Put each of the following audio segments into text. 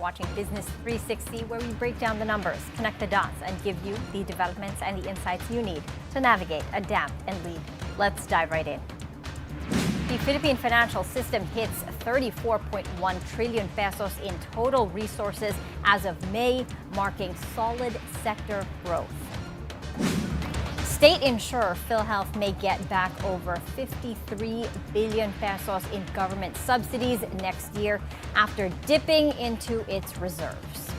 watching Business 360, where we break down the numbers, connect the dots, and give you the developments and the insights you need to navigate, adapt, and lead. Let's dive right in. The Philippine financial system hits 34.1 trillion pesos in total resources as of May, marking solid sector growth. State insurer PhilHealth may get back over 53 billion pesos in government subsidies next year after dipping into its reserves.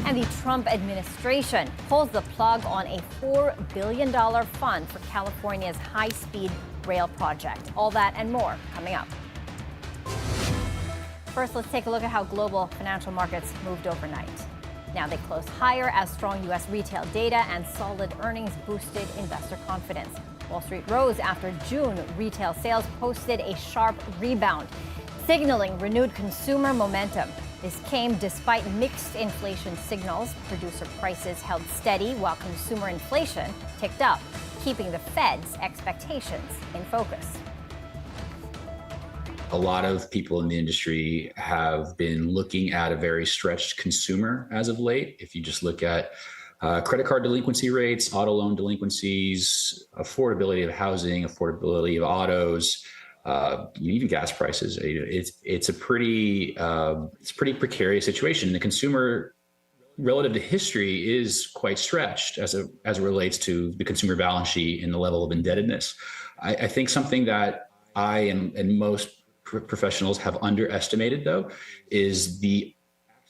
And the Trump administration pulls the plug on a $4 billion fund for California's high-speed rail project. All that and more coming up. First, let's take a look at how global financial markets moved overnight. Now they closed higher as strong U.S. retail data and solid earnings boosted investor confidence. Wall Street rose after June retail sales posted a sharp rebound, signaling renewed consumer momentum. This came despite mixed inflation signals. Producer prices held steady while consumer inflation ticked up, keeping the Fed's expectations in focus. A lot of people in the industry have been looking at a very stretched consumer as of late. If you just look at credit card delinquency rates, auto loan delinquencies, affordability of housing, affordability of autos, even gas prices, it's a pretty precarious situation. The consumer, relative to history, is quite stretched as it relates to the consumer balance sheet and the level of indebtedness. I think something that I and most professionals have underestimated, though, is the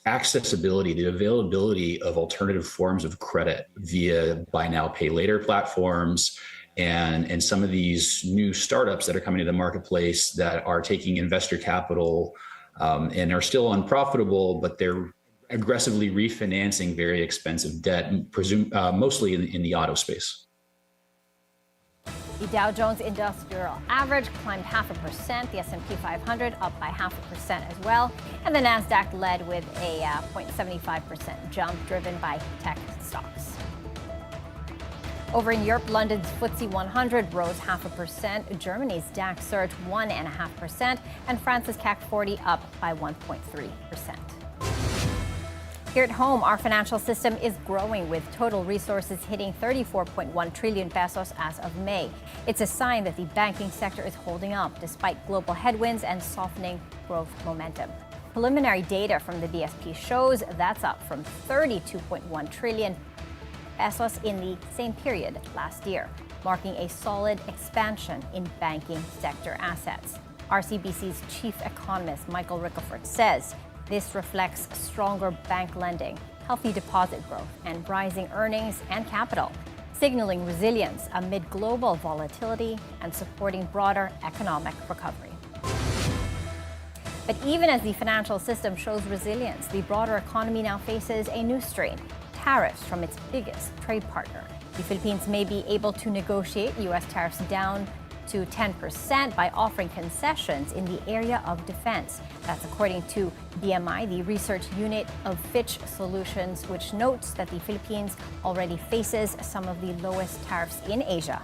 accessibility, the availability of alternative forms of credit via buy now, pay later platforms and some of these new startups that are coming to the marketplace that are taking investor capital and are still unprofitable, but they're aggressively refinancing very expensive debt, mostly in the auto space. The Dow Jones Industrial Average climbed 0.5%, the S&P 500 up by 0.5% as well, and the Nasdaq led with a 0.75% jump driven by tech stocks. Over in Europe, London's FTSE 100 rose 0.5%, Germany's DAX surged 1.5%, and France's CAC 40 up by 1.3%. Here at home, our financial system is growing with total resources hitting 34.1 trillion pesos as of May. It's a sign that the banking sector is holding up despite global headwinds and softening growth momentum. Preliminary data from the BSP shows that's up from 32.1 trillion pesos in the same period last year, marking a solid expansion in banking sector assets. RCBC's chief economist, Michael Ricafort, says this reflects stronger bank lending, healthy deposit growth, and rising earnings and capital, signaling resilience amid global volatility and supporting broader economic recovery. But even as the financial system shows resilience, the broader economy now faces a new strain: tariffs from its biggest trade partner. The Philippines may be able to negotiate U.S. tariffs down to 10% by offering concessions in the area of defense. That's according to BMI, the research unit of Fitch Solutions, which notes that the Philippines already faces some of the lowest tariffs in Asia.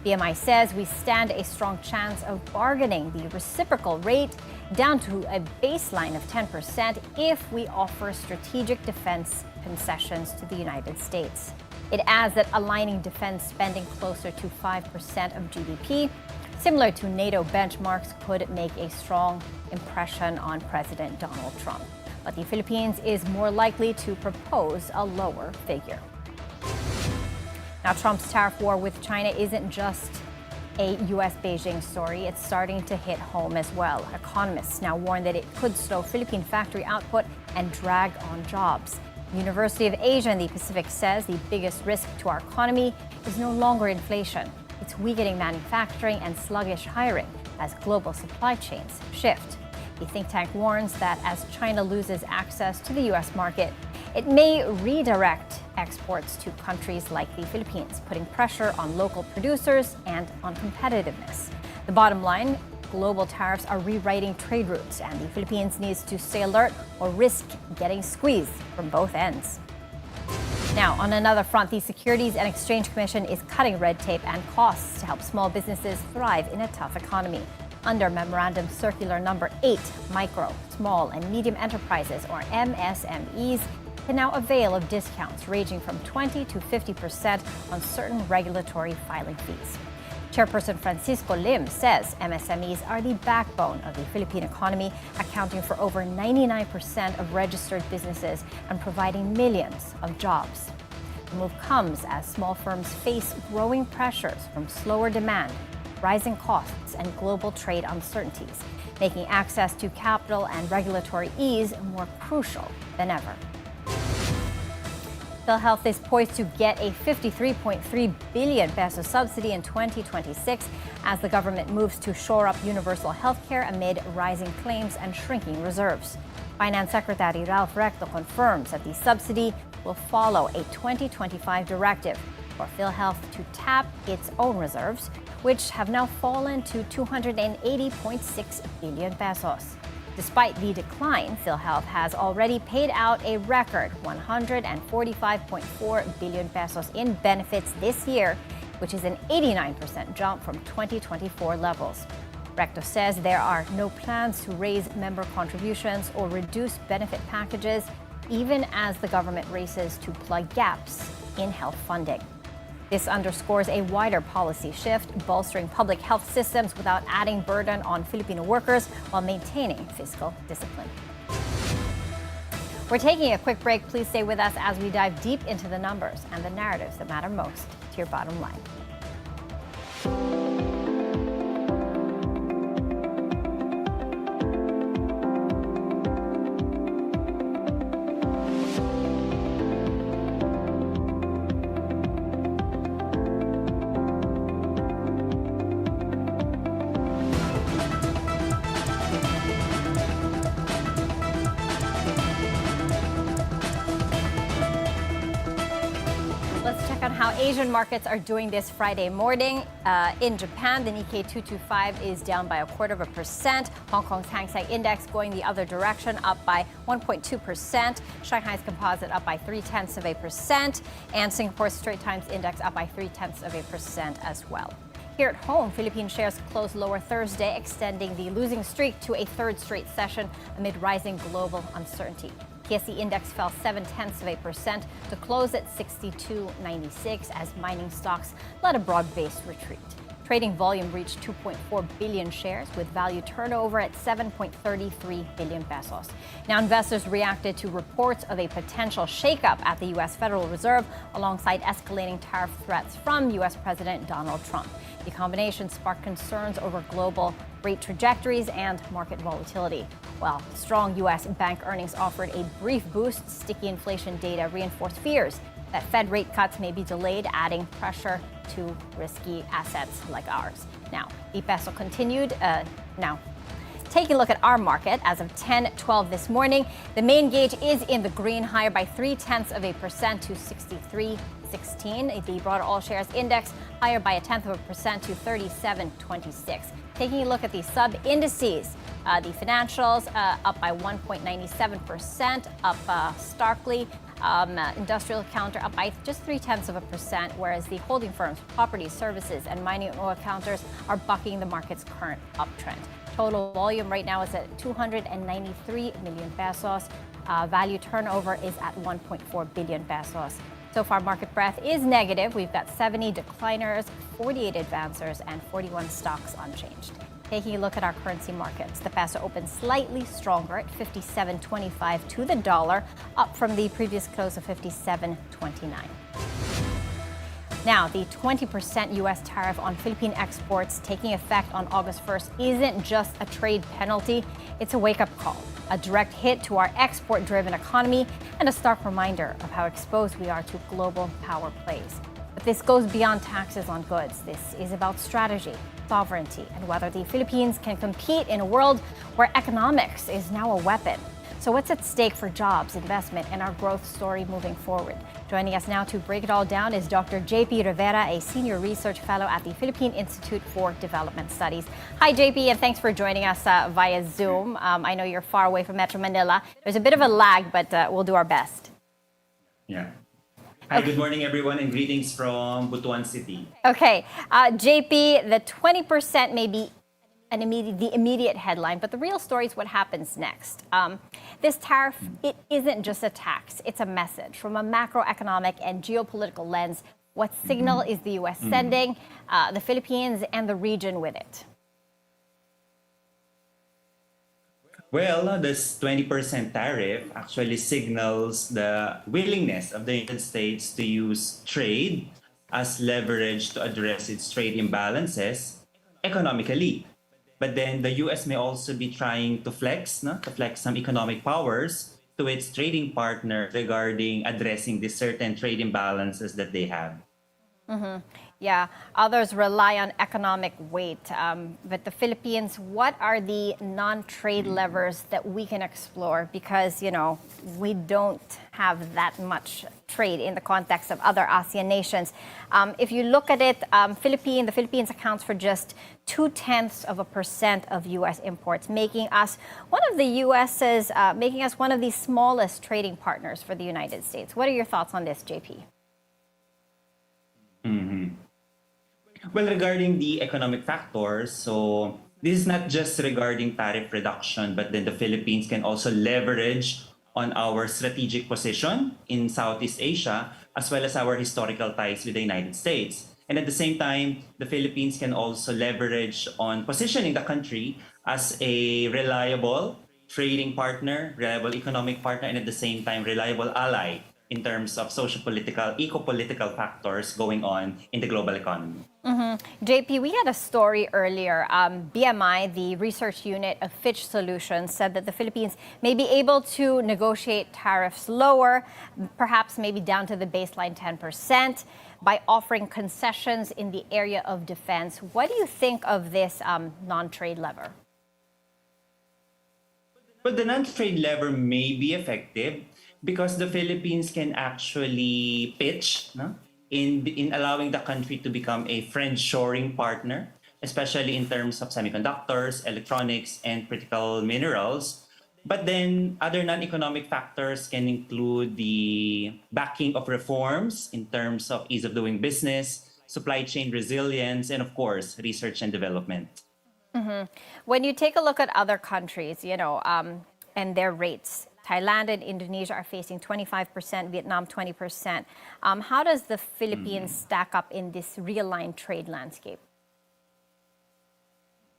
BMI says we stand a strong chance of bargaining the reciprocal rate down to a baseline of 10% if we offer strategic defense concessions to the United States. It adds that aligning defense spending closer to 5% of GDP, similar to NATO benchmarks, could make a strong impression on President Donald Trump. But the Philippines is more likely to propose a lower figure. Now, Trump's tariff war with China isn't just a U.S. Beijing story. It's starting to hit home as well. Economists now warn that it could slow Philippine factory output and drag on jobs. The University of Asia and the Pacific says the biggest risk to our economy is no longer inflation. It's weakening manufacturing and sluggish hiring as global supply chains shift. The think tank warns that as China loses access to the U.S. market, it may redirect exports to countries like the Philippines, putting pressure on local producers and on competitiveness. The bottom line, global tariffs are rewriting trade routes, and the Philippines needs to stay alert or risk getting squeezed from both ends. Now, on another front, the Securities and Exchange Commission is cutting red tape and costs to help small businesses thrive in a tough economy. Under Memorandum Circular Number 8, micro, small, and medium enterprises, or MSMEs, can now avail of discounts ranging from 20 to 50% on certain regulatory filing fees. Chairperson Francisco Lim says MSMEs are the backbone of the Philippine economy, accounting for over 99% of registered businesses and providing millions of jobs. The move comes as small firms face growing pressures from slower demand, rising costs, and global trade uncertainties, making access to capital and regulatory ease more crucial than ever. PhilHealth is poised to get a 53.3 billion peso subsidy in 2026 as the government moves to shore up universal health care amid rising claims and shrinking reserves. Finance Secretary Ralph Recto confirms that the subsidy will follow a 2025 directive for PhilHealth to tap its own reserves, which have now fallen to 280.6 billion pesos. Despite the decline, PhilHealth has already paid out a record 145.4 billion pesos in benefits this year, which is an 89% jump from 2024 levels. Recto says there are no plans to raise member contributions or reduce benefit packages, even as the government races to plug gaps in health funding. This underscores a wider policy shift, bolstering public health systems without adding burden on Filipino workers while maintaining fiscal discipline. We're taking a quick break. Please stay with us as we dive deep into the numbers and the narratives that matter most to your bottom line. How Asian markets are doing this Friday morning. In Japan, the Nikkei 225 is down by 0.25%. Hong Kong's Hang Seng Index going the other direction, up by 1.2%. Shanghai's Composite up by 0.3%. And Singapore's Straits Times Index up by 0.3% as well. Here at home, Philippine shares closed lower Thursday, extending the losing streak to a third straight session amid rising global uncertainty. PSE Index fell 0.7% to close at 62.96 as mining stocks led a broad-based retreat. Trading volume reached 2.4 billion shares with value turnover at 7.33 billion pesos. Now, investors reacted to reports of a potential shakeup at the U.S. Federal Reserve alongside escalating tariff threats from U.S. President Donald Trump. The combination sparked concerns over global rate trajectories and market volatility. While strong U.S. bank earnings offered a brief boost, sticky inflation data reinforced fears that Fed rate cuts may be delayed, adding pressure to risky assets like ours. Now, the peso continued. Taking a look at our market as of 10:12 this morning, the main gauge is in the green, higher by 0.3% to 63.16. The broader all shares index higher by 0.1% to 37.26. Taking a look at the sub indices, the financials up by 1.97%, up starkly. Industrial counter up by just 0.3%, whereas the holding firms, property, services, and mining and oil counters are bucking the market's current uptrend. Total volume right now is at 293 million pesos. Value turnover is at 1.4 billion pesos. So far, market breadth is negative. We've got 70 decliners, 48 advancers, and 41 stocks unchanged. Taking a look at our currency markets, the peso opened slightly stronger at 57.25 to the dollar, up from the previous close of 57.29. Now, the 20% U.S. tariff on Philippine exports taking effect on August 1st isn't just a trade penalty, it's a wake-up call, a direct hit to our export-driven economy, and a stark reminder of how exposed we are to global power plays. But this goes beyond taxes on goods. This is about strategy, sovereignty, and whether the Philippines can compete in a world where economics is now a weapon. So what's at stake for jobs, investment, and our growth story moving forward? Joining us now to break it all down is Dr. JP Rivera, a senior research fellow at the Philippine Institute for Development Studies. Hi, JP, and thanks for joining us via Zoom. I know you're far away from Metro Manila. There's a bit of a lag, but we'll do our best. Yeah. Hi, good morning, everyone, and greetings from Butuan City. Okay, JP, the 20% may be the immediate headline, but the real story is what happens next. This tariff, it isn't just a tax, it's a message. From a macroeconomic and geopolitical lens, what signal is the U.S. sending the Philippines and the region with it? Well, this 20% tariff actually signals the willingness of the United States to use trade as leverage to address its trade imbalances economically. But then the US may also be trying to flex, no? To flex some economic powers to its trading partner regarding addressing the certain trade imbalances that they have. Yeah, others rely on economic weight. But the Philippines, what are the non-trade levers that we can explore? Because, we don't have that much trade in the context of other ASEAN nations. If you look at it, the Philippines accounts for just 0.2% of U.S. imports, making us one of the smallest trading partners for the United States. What are your thoughts on this, JP? Well, regarding the economic factors, so this is not just regarding tariff reduction, but then the Philippines can also leverage on our strategic position in Southeast Asia, as well as our historical ties with the United States. And at the same time, the Philippines can also leverage on positioning the country as a reliable trading partner, reliable economic partner, and at the same time, reliable ally in terms of socio-political, eco-political factors going on in the global economy. JP, we had a story earlier. BMI, the research unit of Fitch Solutions, said that the Philippines may be able to negotiate tariffs lower, perhaps maybe down to the baseline 10%, by offering concessions in the area of defense. What do you think of this non-trade lever? But the non-trade lever may be effective because the Philippines can actually pitch, no? in allowing the country to become a friend-shoring partner, especially in terms of semiconductors, electronics, and critical minerals. But then other non-economic factors can include the backing of reforms in terms of ease of doing business, supply chain resilience, and of course, research and development. When you take a look at other countries, and their rates, Thailand and Indonesia are facing 25%, Vietnam 20%. How does the Philippines stack up in this realigned trade landscape?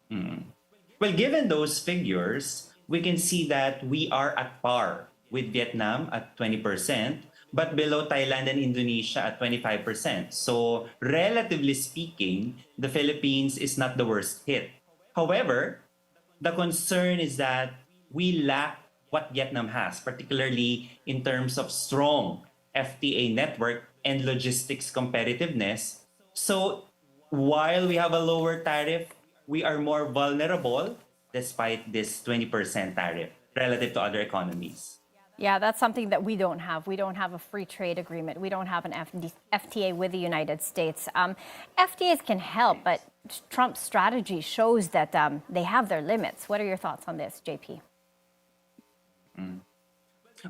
Well, given those figures, we can see that we are at par with Vietnam at 20%, but below Thailand and Indonesia at 25%. So relatively speaking, the Philippines is not the worst hit. However, the concern is that we lack what Vietnam has, particularly in terms of strong FTA network and logistics competitiveness. So while we have a lower tariff, we are more vulnerable despite this 20% tariff relative to other economies. Yeah, that's something that we don't have. We don't have a free trade agreement. We don't have an FTA with the United States. FTAs can help, but Trump's strategy shows that they have their limits. What are your thoughts on this, JP?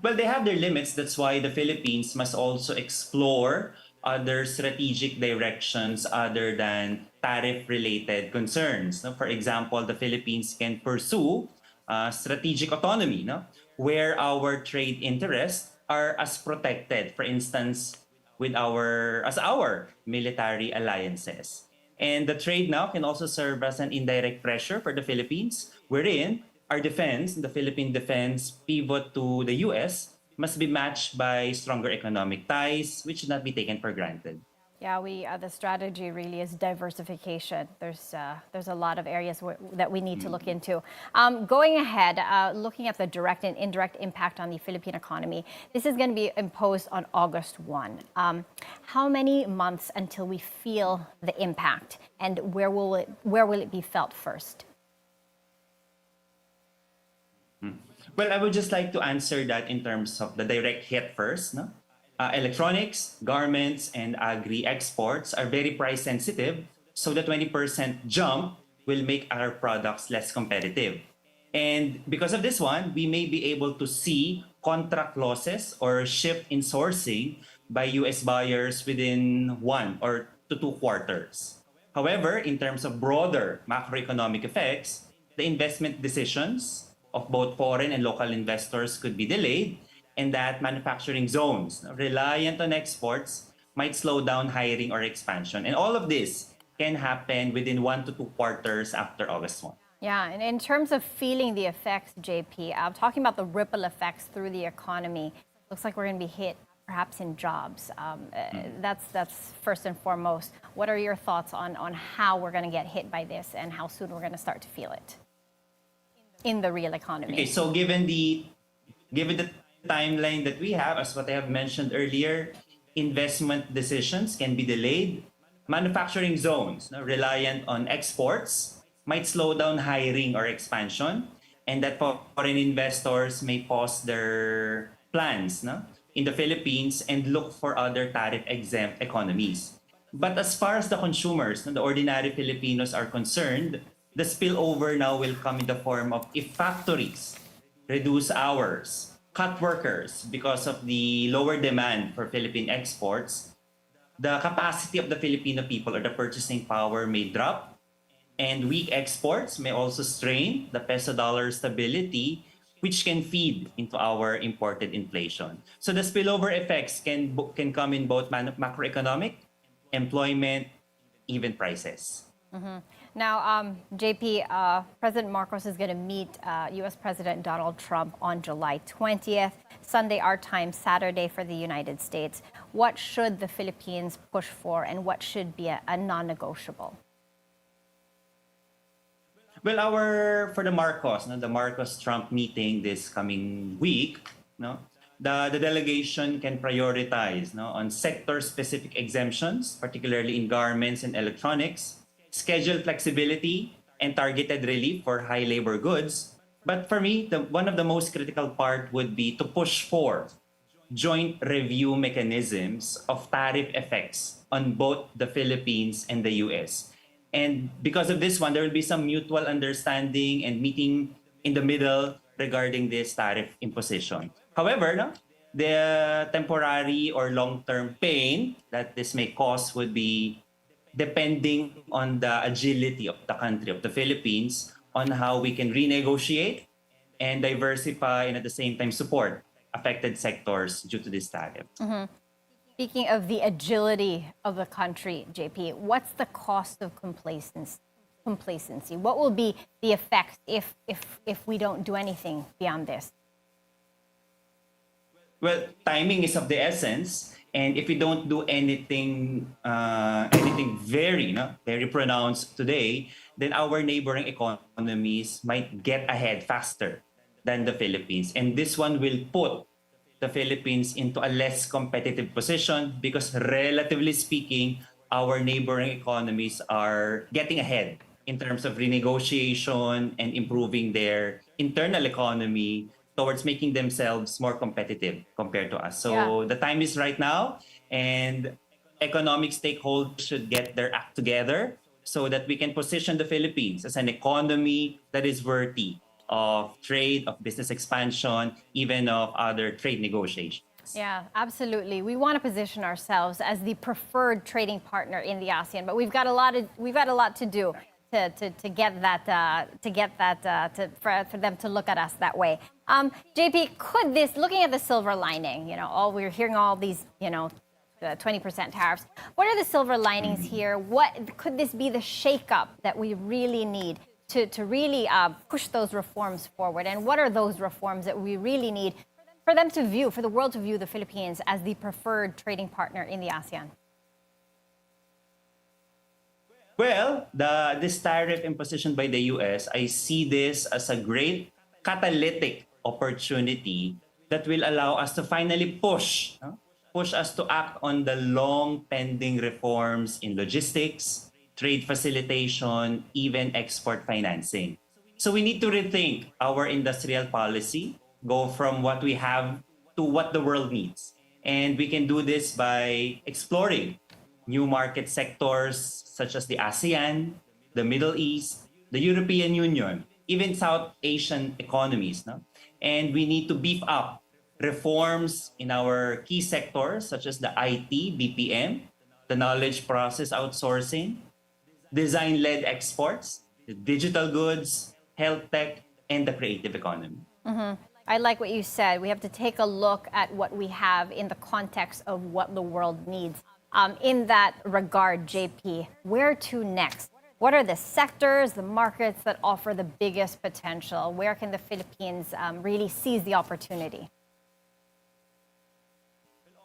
Well, they have their limits. That's why the Philippines must also explore other strategic directions other than tariff-related concerns. For example, the Philippines can pursue strategic autonomy, where our trade interests are as protected, for instance, with our military alliances. And the trade now can also serve as an indirect pressure for the Philippines, wherein our defense, the Philippine defense pivot to the US, must be matched by stronger economic ties, which should not be taken for granted. Yeah, the strategy really is diversification. There's a lot of areas that we need to look into. Going ahead, looking at the direct and indirect impact on the Philippine economy, this is going to be imposed on August 1. How many months until we feel the impact, and where will it be felt first? Well, I would just like to answer that in terms of the direct hit first. Electronics, garments, and agri-exports are very price sensitive, so the 20% jump will make our products less competitive. And because of this one, we may be able to see contract losses or shift in sourcing by US buyers within 1 or 2 quarters. However, in terms of broader macroeconomic effects, the investment decisions of both foreign and local investors could be delayed, and that manufacturing zones reliant on exports might slow down hiring or expansion. And all of this can happen within 1 to 2 quarters after August 1. Yeah, and in terms of feeling the effects, JP, talking about the ripple effects through the economy, looks like we're going to be hit perhaps in jobs. That's first and foremost. What are your thoughts on how we're going to get hit by this and how soon we're going to start to feel it in the real economy? Okay, so given the timeline that we have, as what I have mentioned earlier, investment decisions can be delayed. Manufacturing zones reliant on exports might slow down hiring or expansion, and that foreign investors may pause their plans in the Philippines and look for other tariff-exempt economies. But as far as the consumers, the ordinary Filipinos are concerned, the spillover now will come in the form of if factories reduce hours, cut workers because of the lower demand for Philippine exports, the capacity of the Filipino people or the purchasing power may drop, and weak exports may also strain the peso-dollar stability, which can feed into our imported inflation. So the spillover effects can come in both macroeconomic, employment, even prices. Now, JP, President Marcos is going to meet U.S. President Donald Trump on July 20th, Sunday our time, Saturday for the United States. What should the Philippines push for, and what should be a non-negotiable? Well, for the Marcos-Trump meeting this coming week, the delegation can prioritize on sector-specific exemptions, particularly in garments and electronics, schedule flexibility, and targeted relief for high labor goods. But for me, one of the most critical part would be to push for joint review mechanisms of tariff effects on both the Philippines and the US. And because of this one, there will be some mutual understanding and meeting in the middle regarding this tariff imposition. However, the temporary or long-term pain that this may cause would be depending on the agility of the country, of the Philippines, on how we can renegotiate and diversify and at the same time support affected sectors due to this tariff. Speaking of the agility of the country, JP, what's the cost of complacency? What will be the effect if we don't do anything beyond this? Well, timing is of the essence, and if we don't do anything very pronounced today, then our neighboring economies might get ahead faster than the Philippines, and this one will put the Philippines into a less competitive position because, relatively speaking, our neighboring economies are getting ahead in terms of renegotiation and improving their internal economy towards making themselves more competitive compared to us. So the time is right now, and economic stakeholders should get their act together so that we can position the Philippines as an economy that is worthy of trade, of business expansion, even of other trade negotiations. Yeah, absolutely. We want to position ourselves as the preferred trading partner in the ASEAN, but we've got a lot to do to get that for them to look at us that way. JP, could this, looking at the silver lining, we're hearing all these, the 20% tariffs. What are the silver linings here? What could this be the shakeup that we really need to really push those reforms forward? And what are those reforms that we really need for the world to view the Philippines as the preferred trading partner in the ASEAN? Well, this tariff imposition by the US, I see this as a great catalytic opportunity that will allow us to finally push us to act on the long pending reforms in logistics, trade facilitation, even export financing. So we need to rethink our industrial policy, go from what we have to what the world needs. And we can do this by exploring new market sectors such as the ASEAN, the Middle East, the European Union, even South Asian economies. And we need to beef up reforms in our key sectors such as the IT, BPM, the knowledge process outsourcing, design-led exports, digital goods, health tech, and the creative economy. I like what you said. We have to take a look at what we have in the context of what the world needs. In that regard, JP, where to next? What are the sectors, the markets that offer the biggest potential? Where can the Philippines really seize the opportunity?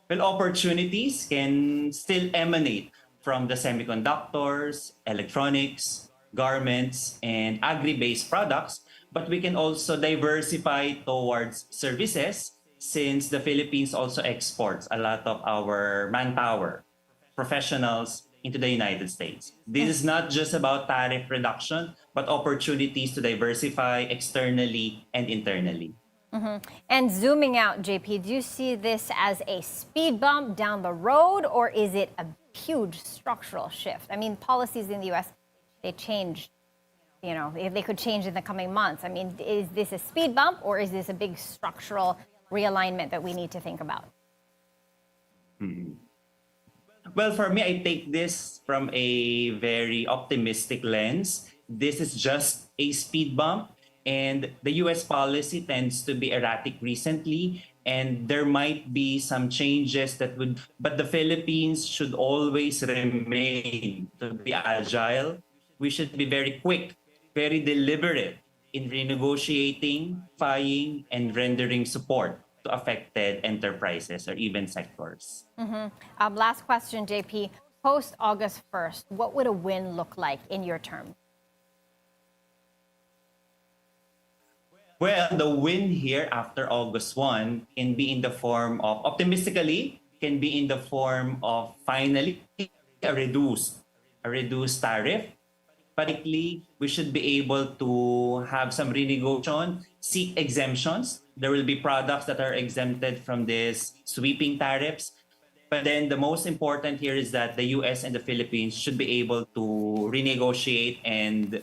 Well, opportunities can still emanate from the semiconductors, electronics, garments, and agri-based products, but we can also diversify towards services since the Philippines also exports a lot of our manpower, professionals into the United States. This is not just about tariff reduction, but opportunities to diversify externally and internally. And zooming out, JP, do you see this as a speed bump down the road, or is it a huge structural shift? I mean, policies in the US, they changed. They could change in the coming months. I mean, is this a speed bump, or is this a big structural realignment that we need to think about? Well, for me, I take this from a very optimistic lens. This is just a speed bump, and the US policy tends to be erratic recently, and there might be some changes but the Philippines should always remain to be agile. We should be very quick, very deliberate in renegotiating, buying, and rendering support to affected enterprises or even sectors. Last question, JP. Post August 1st, what would a win look like in your terms? Well, the win here after August 1 can be in the form of, optimistically, can be in the form of finally a reduced tariff. Particularly, we should be able to have some renegotiation, seek exemptions. There will be products that are exempted from these sweeping tariffs. But then the most important here is that the US and the Philippines should be able to renegotiate and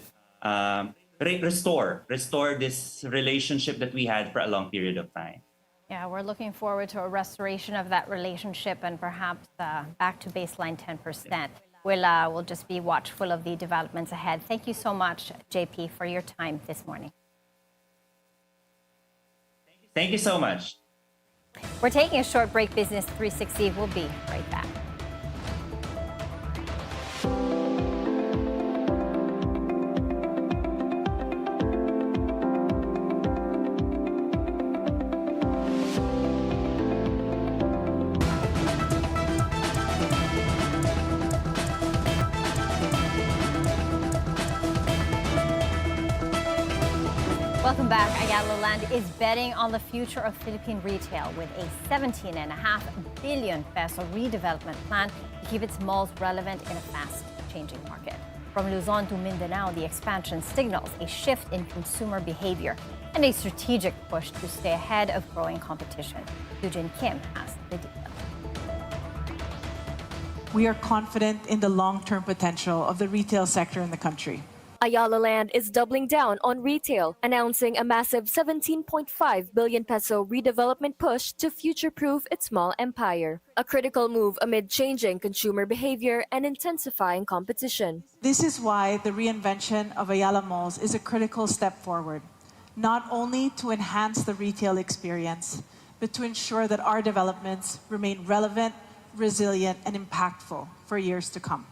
restore this relationship that we had for a long period of time. Yeah, we're looking forward to a restoration of that relationship and perhaps back to baseline 10%. We'll just be watchful of the developments ahead. Thank you so much, JP, for your time this morning. Thank you so much. We're taking a short break. Business 360. We'll be right back. Welcome back. Ayala Land is betting on the future of Philippine retail with a 17.5 billion peso redevelopment plan to keep its malls relevant in a fast-changing market. From Luzon to Mindanao, the expansion signals a shift in consumer behavior and a strategic push to stay ahead of growing competition. Eugene Kim has the details. We are confident in the long-term potential of the retail sector in the country. Ayala Land is doubling down on retail, announcing a massive 17.5 billion peso redevelopment push to future-proof its mall empire. A critical move amid changing consumer behavior and intensifying competition. This is why the reinvention of Ayala Malls is a critical step forward, not only to enhance the retail experience, but to ensure that our developments remain relevant, resilient, and impactful for years to come.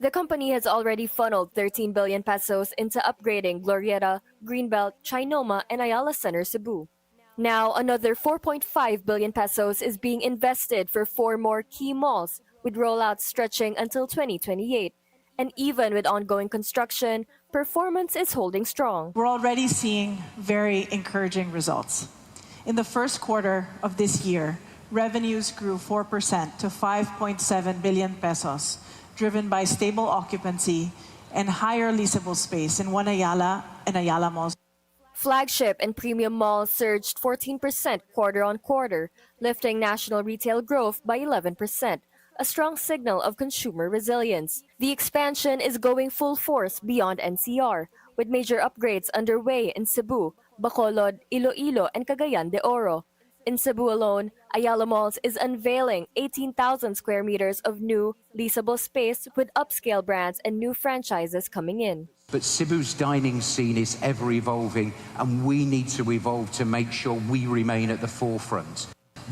The company has already funneled 13 billion pesos into upgrading Glorieta, Greenbelt, Chinoma, and Ayala Center, Cebu. Now, another 4.5 billion pesos is being invested for 4 more key malls, with rollouts stretching until 2028. And even with ongoing construction, performance is holding strong. We're already seeing very encouraging results. In the first quarter of this year, revenues grew 4% to 5.7 billion pesos, driven by stable occupancy and higher leasable space in One Ayala and Ayala malls. Flagship and premium malls surged 14% quarter-on-quarter, lifting national retail growth by 11%, a strong signal of consumer resilience. The expansion is going full force beyond NCR, with major upgrades underway in Cebu, Bacolod, Iloilo, and Cagayan de Oro. In Cebu alone, Ayala Malls is unveiling 18,000 square meters of new, leasable space with upscale brands and new franchises coming in. But Cebu's dining scene is ever evolving, and we need to evolve to make sure we remain at the forefront.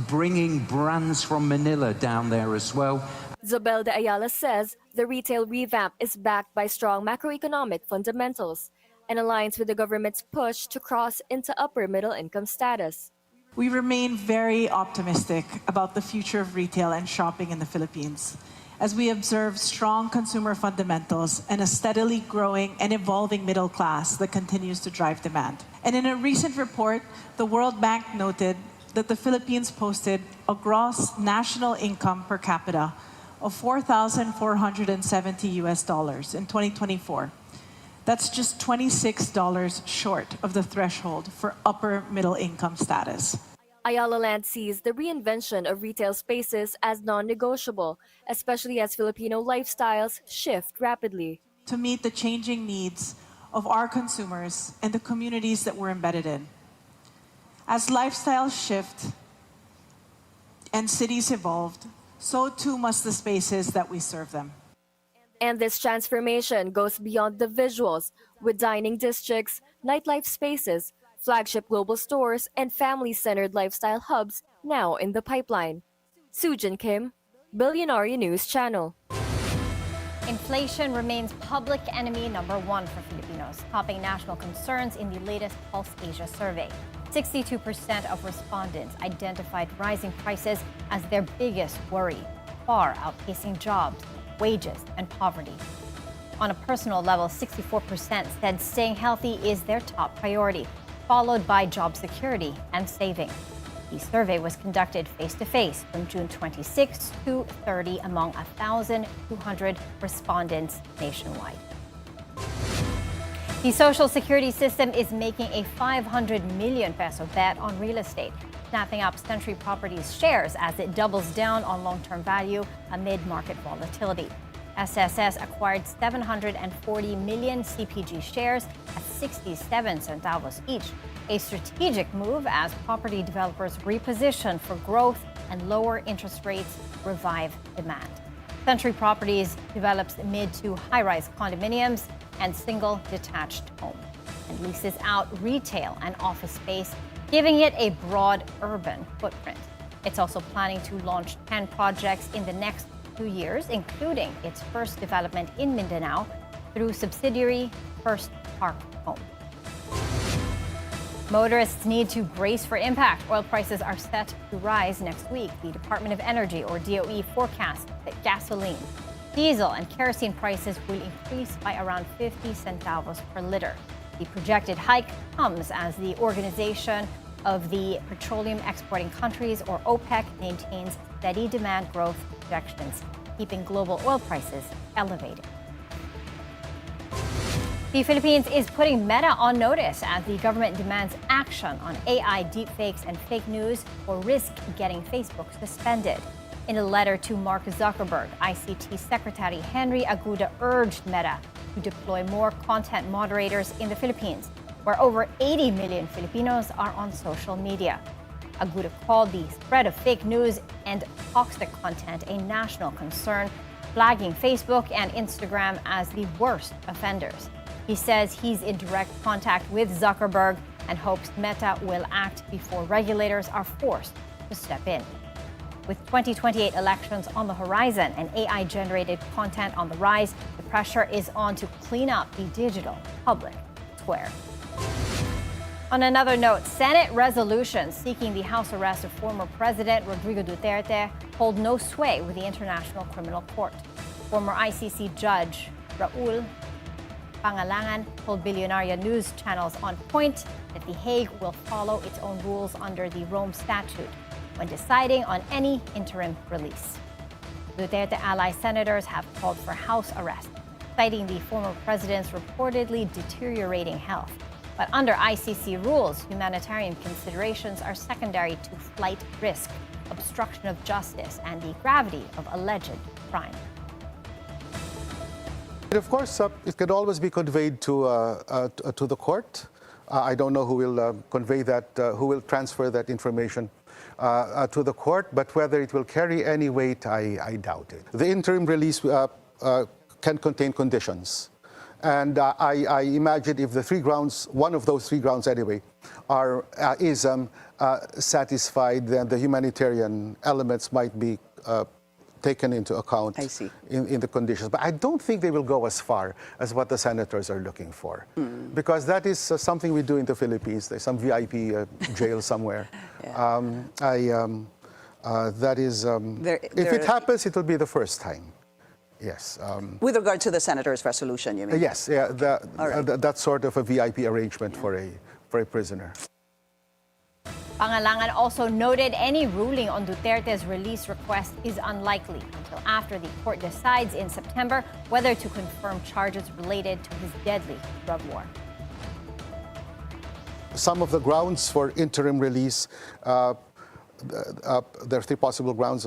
Bringing brands from Manila down there as well. Zobel de Ayala says the retail revamp is backed by strong macroeconomic fundamentals and aligns with the government's push to cross into upper middle income status. We remain very optimistic about the future of retail and shopping in the Philippines, as we observe strong consumer fundamentals and a steadily growing and evolving middle class that continues to drive demand. And in a recent report, the World Bank noted that the Philippines posted a gross national income per capita of $4,470 in 2024. That's just $26 short of the threshold for upper middle income status. Ayala Land sees the reinvention of retail spaces as non-negotiable, especially as Filipino lifestyles shift rapidly. To meet the changing needs of our consumers and the communities that we're embedded in. As lifestyles shift and cities evolved, so too must the spaces that we serve them. And this transformation goes beyond the visuals, with dining districts, nightlife spaces, flagship global stores, and family-centered lifestyle hubs now in the pipeline. Sujin Kim, Bilyonaryo News Channel. Inflation remains public enemy number one for Filipinos, topping national concerns in the latest Pulse Asia survey. 62% of respondents identified rising prices as their biggest worry, far outpacing jobs, wages, and poverty. On a personal level, 64% said staying healthy is their top priority, followed by job security and saving. The survey was conducted face-to-face from June 26 to 30 among 1,200 respondents nationwide. The Social Security system is making a 500 million peso bet on real estate, snapping up Century Properties shares as it doubles down on long-term value amid market volatility. SSS acquired 740 million CPG shares at 67 centavos each, a strategic move as property developers reposition for growth and lower interest rates revive demand. Century Properties develops mid to high-rise condominiums and single detached homes and leases out retail and office space, giving it a broad urban footprint. It's also planning to launch 10 projects in the next 2 years, including its first development in Mindanao through subsidiary First Park Home. Motorists need to brace for impact. Oil prices are set to rise next week. The Department of Energy, or DOE, forecasts that gasoline, diesel, and kerosene prices will increase by around 50 centavos per liter. The projected hike comes as the Organization of the Petroleum Exporting Countries, or OPEC, maintains steady demand growth projections, keeping global oil prices elevated. The Philippines is putting Meta on notice as the government demands action on AI deepfakes and fake news or risk getting Facebook suspended. In a letter to Mark Zuckerberg, ICT Secretary Henry Aguda urged Meta to deploy more content moderators in the Philippines, where over 80 million Filipinos are on social media. Aguda called the spread of fake news and toxic content a national concern, flagging Facebook and Instagram as the worst offenders. He says he's in direct contact with Zuckerberg and hopes Meta will act before regulators are forced to step in. With 2028 elections on the horizon and AI-generated content on the rise, the pressure is on to clean up the digital public square. On another note, Senate resolutions seeking the house arrest of former President Rodrigo Duterte hold no sway with the International Criminal Court. Former ICC Judge Raul Pangalangan told Bilyonaryo news channels On Point that The Hague will follow its own rules under the Rome Statute when deciding on any interim release. Duterte ally senators have called for house arrest, citing the former president's reportedly deteriorating health. But under ICC rules, humanitarian considerations are secondary to flight risk, obstruction of justice, and the gravity of alleged crime. Of course, it can always be conveyed to the court. I don't know who will convey that, who will transfer that information to the court, but whether it will carry any weight, I doubt it. The interim release can contain conditions. And I imagine if the 3 grounds, one of those 3 grounds anyway, is satisfied, then the humanitarian elements might be taken into account in the conditions. But I don't think they will go as far as what the senators are looking for, because that is something we do in the Philippines. There's some VIP jail somewhere. That is, if it happens, it will be the first time. Yes. With regard to the senator's resolution, you mean? Yes, yeah, that sort of a VIP arrangement for a prisoner. Pangalangan also noted any ruling on Duterte's release request is unlikely until after the court decides in September whether to confirm charges related to his deadly drug war. Some of the grounds for interim release, there are 3 possible grounds.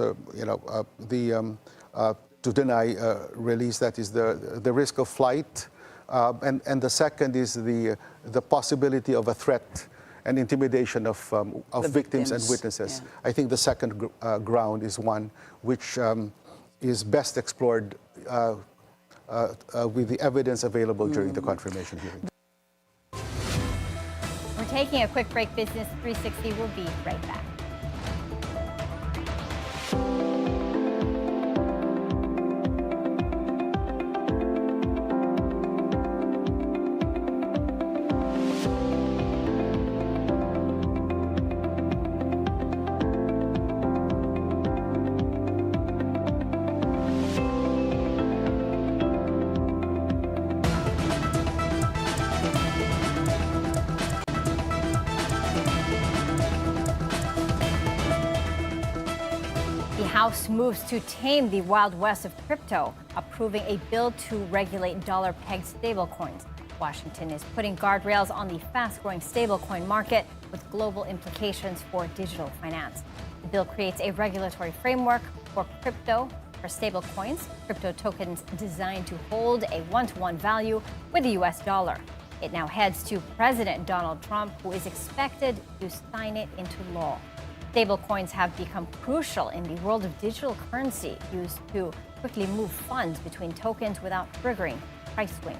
To deny release, that is the risk of flight, and the second is the possibility of a threat and intimidation of victims and witnesses. Yeah. I think the second ground is one which is best explored with the evidence available during the confirmation hearing. We're taking a quick break. Business 360 will be right back. House moves to tame the Wild West of crypto, approving a bill to regulate dollar-pegged stablecoins. Washington is putting guardrails on the fast-growing stablecoin market with global implications for digital finance. The bill creates a regulatory framework for stablecoins, crypto tokens designed to hold a one-to-one value with the U.S. dollar. It now heads to President Donald Trump, who is expected to sign it into law. Stablecoins have become crucial in the world of digital currency, used to quickly move funds between tokens without triggering price swings.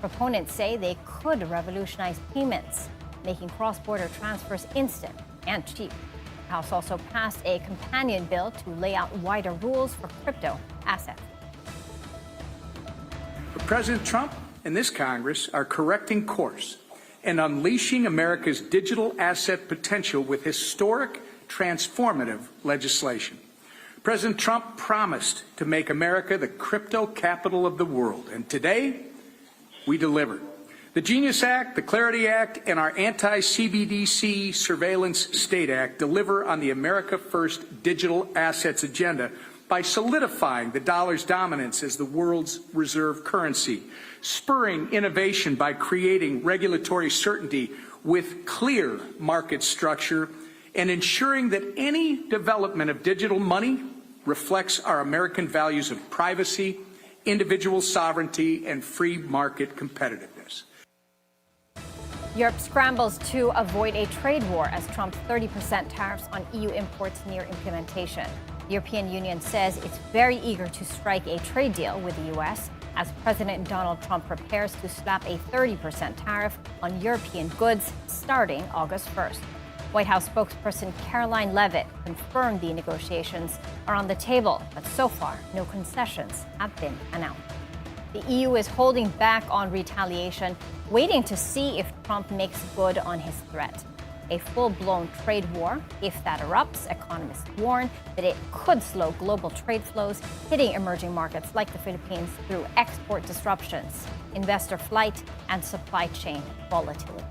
Proponents say they could revolutionize payments, making cross-border transfers instant and cheap. The House also passed a companion bill to lay out wider rules for crypto assets. But President Trump and this Congress are correcting course and unleashing America's digital asset potential with historic transformative legislation. President Trump promised to make America the crypto capital of the world, and today we delivered. The Genius Act, the Clarity Act, and our anti-CBDC Surveillance State Act deliver on the America First digital assets agenda by solidifying the dollar's dominance as the world's reserve currency, spurring innovation by creating regulatory certainty with clear market structure, and ensuring that any development of digital money reflects our American values of privacy, individual sovereignty, and free market competitiveness. Europe scrambles to avoid a trade war as Trump's 30% tariffs on EU imports near implementation. The European Union says it's very eager to strike a trade deal with the U.S. as President Donald Trump prepares to slap a 30% tariff on European goods starting August 1st. White House spokesperson Caroline Leavitt confirmed the negotiations are on the table, but so far, no concessions have been announced. The EU is holding back on retaliation, waiting to see if Trump makes good on his threat. A full-blown trade war, if that erupts, economists warn that it could slow global trade flows, hitting emerging markets like the Philippines through export disruptions, investor flight, and supply chain volatility.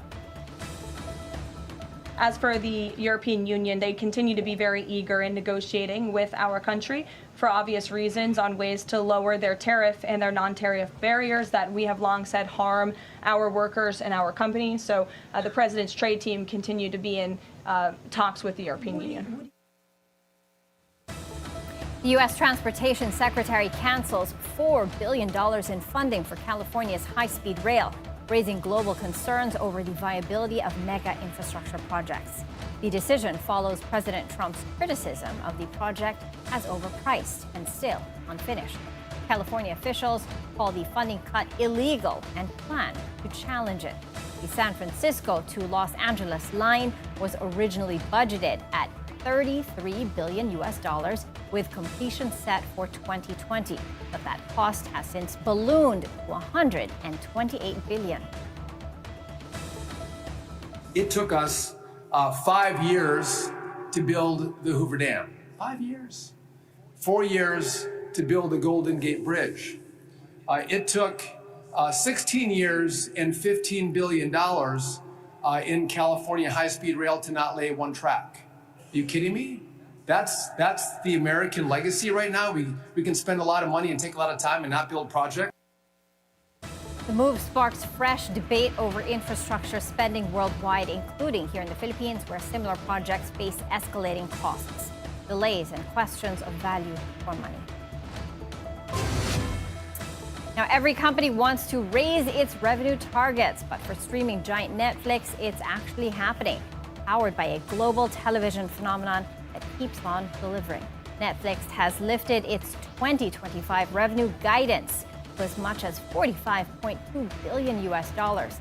As for the European Union, they continue to be very eager in negotiating with our country for obvious reasons on ways to lower their tariff and their non-tariff barriers that we have long said harm our workers and our companies. So the president's trade team continue to be in talks with the European Union. The U.S. Transportation Secretary cancels $4 billion in funding for California's high-speed rail. raising global concerns over the viability of mega infrastructure projects. The decision follows President Trump's criticism of the project as overpriced and still unfinished. California officials call the funding cut illegal and plan to challenge it. The San Francisco to Los Angeles line was originally budgeted at $33 billion with completion set for 2020. But that cost has since ballooned to $128 billion. It took us 5 years to build the Hoover Dam. 5 years. 4 years to build the Golden Gate Bridge. It took 16 years and $15 billion in California high-speed rail to not lay one track. Are you kidding me? That's the American legacy right now. We can spend a lot of money and take a lot of time and not build projects. The move sparks fresh debate over infrastructure spending worldwide, including here in the Philippines, where similar projects face escalating costs, delays, and questions of value for money. Now, every company wants to raise its revenue targets, but for streaming giant Netflix, it's actually happening, powered by a global television phenomenon that keeps on delivering. Netflix has lifted its 2025 revenue guidance to as much as $45.2 billion,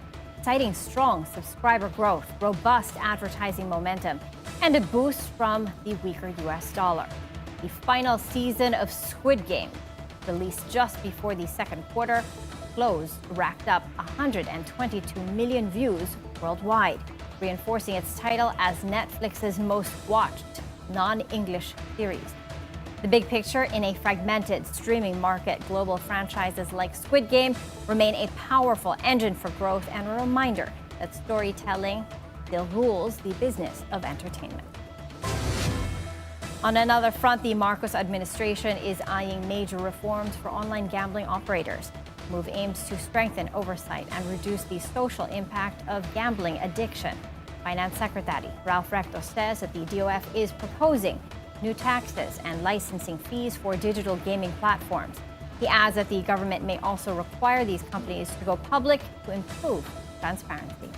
citing strong subscriber growth, robust advertising momentum, and a boost from the weaker US dollar. The final season of Squid Game, released just before the second quarter closed, racked up 122 million views worldwide, reinforcing its title as Netflix's most watched non-English series. The big picture: in a fragmented streaming market, global franchises like Squid Game remain a powerful engine for growth and a reminder that storytelling still rules the business of entertainment. On another front, the Marcos administration is eyeing major reforms for online gambling operators. The move aims to strengthen oversight and reduce the social impact of gambling addiction. Finance Secretary Ralph Recto says that the DOF is proposing new taxes and licensing fees for digital gaming platforms. He adds that the government may also require these companies to go public to improve transparency.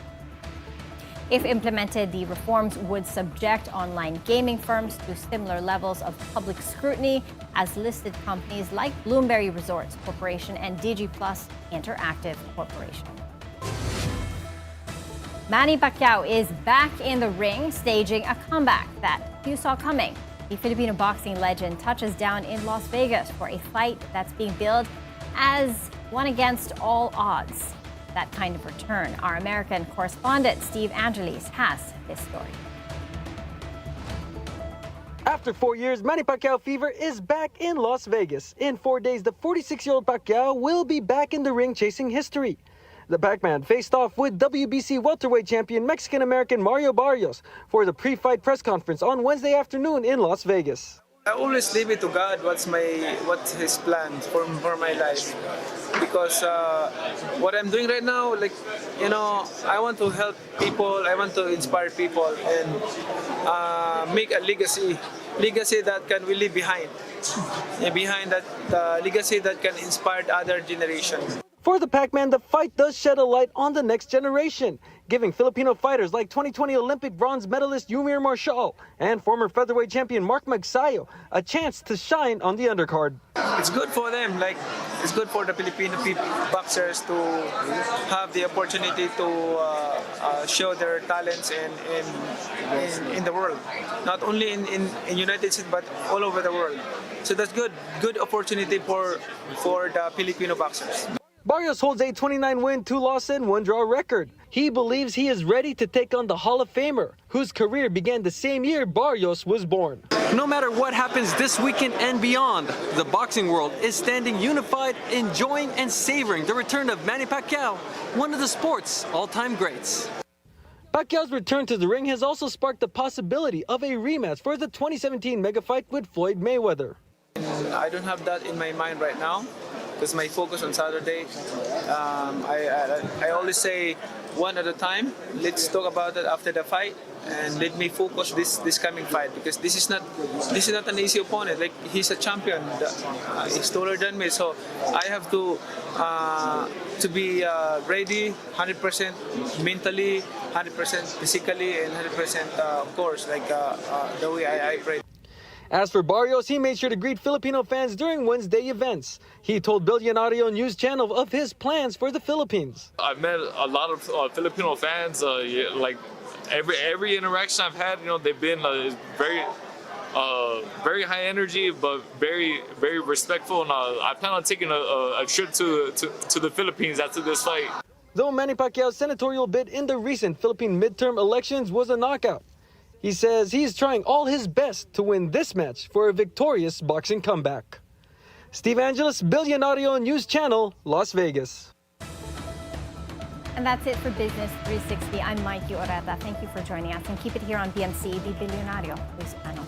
If implemented, the reforms would subject online gaming firms to similar levels of public scrutiny as listed companies like Bloomberry Resorts Corporation and DigiPlus Interactive Corporation. Manny Pacquiao is back in the ring, staging a comeback that few saw coming. The Filipino boxing legend touches down in Las Vegas for a fight that's being billed as one against all odds. That kind of return. Our American correspondent Steve Angeles has this story. After 4 years, Manny Pacquiao fever is back in Las Vegas. In 4 days, the 46-year-old Pacquiao will be back in the ring chasing history. The Pac-Man faced off with WBC welterweight champion Mexican-American Mario Barrios for the pre-fight press conference on Wednesday afternoon in Las Vegas. I always leave it to God what's his plan for my life, because what I'm doing right now, I want to help people, I want to inspire people and make a legacy that can we leave behind that legacy that can inspire other generations. For the Pac-Man, the fight does shed a light on the next generation, giving Filipino fighters like 2020 Olympic bronze medalist Yumir Marshall and former featherweight champion Mark Magsayo a chance to shine on the undercard. It's good for them, it's good for the Filipino boxers to have the opportunity to show their talents in the world, not only in United States but all over the world. So that's good opportunity for the Filipino boxers. Barrios holds a 29-win, 2-loss, and 1-draw record. He believes he is ready to take on the Hall of Famer, whose career began the same year Barrios was born. No matter what happens this weekend and beyond, the boxing world is standing unified, enjoying and savoring the return of Manny Pacquiao, one of the sport's all-time greats. Pacquiao's return to the ring has also sparked the possibility of a rematch for the 2017 mega fight with Floyd Mayweather. I don't have that in my mind right now, because my focus on Saturday. I always say one at a time. Let's talk about it after the fight. let me focus this coming fight, because this is not an easy opponent. Like, he's a champion. He's taller than me, so I have to be ready 100% mentally, 100% physically, and 100% of course, like the way I pray. As for Barrios, he made sure to greet Filipino fans during Wednesday events. He told Bilyonaryo News Channel of his plans for the Philippines. I've met a lot of Filipino fans. Like every interaction I've had, they've been very high energy, but very respectful. And I plan on taking a trip to the Philippines after this fight. Though Manny Pacquiao's senatorial bid in the recent Philippine midterm elections was a knockout, he says he's trying all his best to win this match for a victorious boxing comeback. Steve Angeles, Bilyonaryo News Channel, Las Vegas. And that's it for Business 360. I'm Maiki Oreta. Thank you for joining us, and keep it here on BMC, the Bilyonaryo News Panel.